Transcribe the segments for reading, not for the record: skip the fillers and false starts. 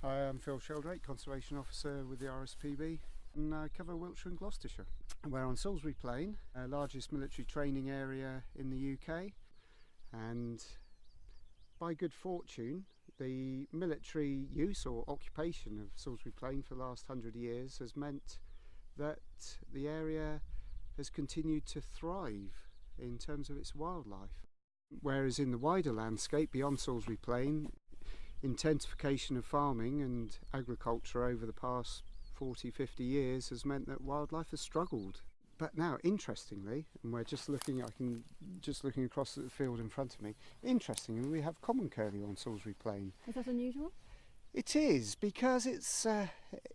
Hi, I'm Phil Sheldrake, Conservation Officer with the RSPB, and I cover Wiltshire and Gloucestershire. We're on Salisbury Plain, largest military training area in the UK, and by good fortune the military use or occupation of Salisbury Plain for the last 100 years has meant that the area has continued to thrive in terms of its wildlife. Whereas in the wider landscape beyond Salisbury Plain, intensification of farming and agriculture over the past 40-50 years has meant that wildlife has struggled. But now, interestingly, and we're just looking across at the field in front of me, interestingly we have common curlew on Salisbury Plain. Is that unusual? It is, because it's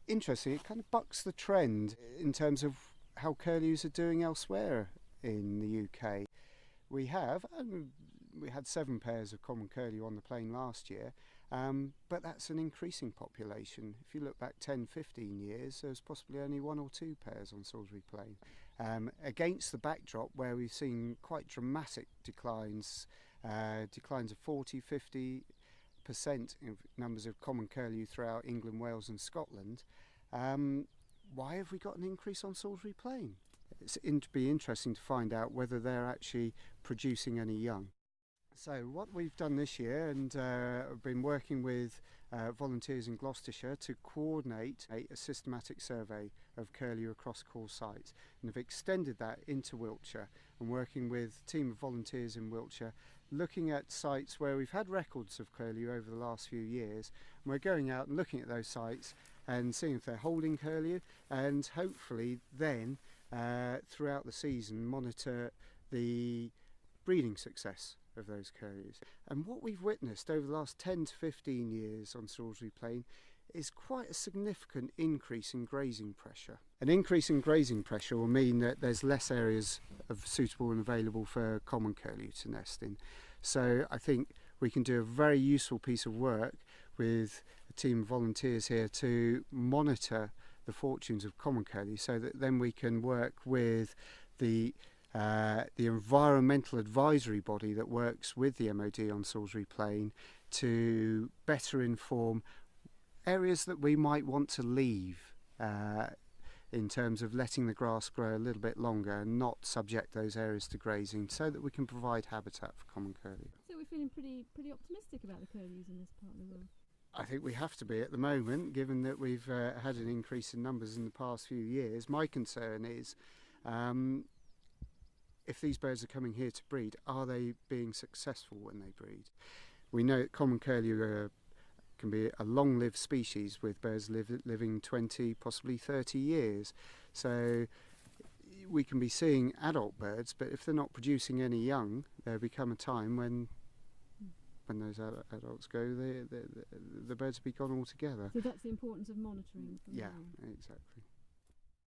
interesting. It kind of bucks the trend in terms of how curlews are doing elsewhere in the UK. We had 7 pairs of common curlew on the plain last year, but that's an increasing population. If you look back 10-15 years, there's possibly only 1 or 2 pairs on Salisbury Plain. Against the backdrop where we've seen quite dramatic declines of 40-50% in numbers of common curlew throughout England, Wales and Scotland, why have we got an increase on Salisbury Plain? It's to be interesting to find out whether they're actually producing any young. So what we've done this year, and I've been working with volunteers in Gloucestershire to coordinate a systematic survey of curlew across core sites, and have extended that into Wiltshire, and working with a team of volunteers in Wiltshire looking at sites where we've had records of curlew over the last few years, and we're going out and looking at those sites and seeing if they're holding curlew, and hopefully then throughout the season monitor the breeding success of those curlews. And what we've witnessed over the last 10 to 15 years on Salisbury Plain is quite a significant increase in grazing pressure. An increase in grazing pressure will mean that there's less areas of suitable and available for common curlew to nest in. So I think we can do a very useful piece of work with a team of volunteers here to monitor the fortunes of common curlew, so that then we can work with the environmental advisory body that works with the MOD on Salisbury Plain to better inform areas that we might want to leave in terms of letting the grass grow a little bit longer and not subject those areas to grazing, so that we can provide habitat for common curlew. So we're feeling pretty optimistic about the curlews in this part of the world. I think we have to be at the moment, given that we've had an increase in numbers in the past few years. My concern is if these birds are coming here to breed, are they being successful when they breed? We know that common curlew can be a long-lived species, with birds living 20, possibly 30 years. So we can be seeing adult birds, but if they're not producing any young, there'll become a time when those adults go, the birds will be gone altogether. So that's the importance of monitoring. Yeah, exactly.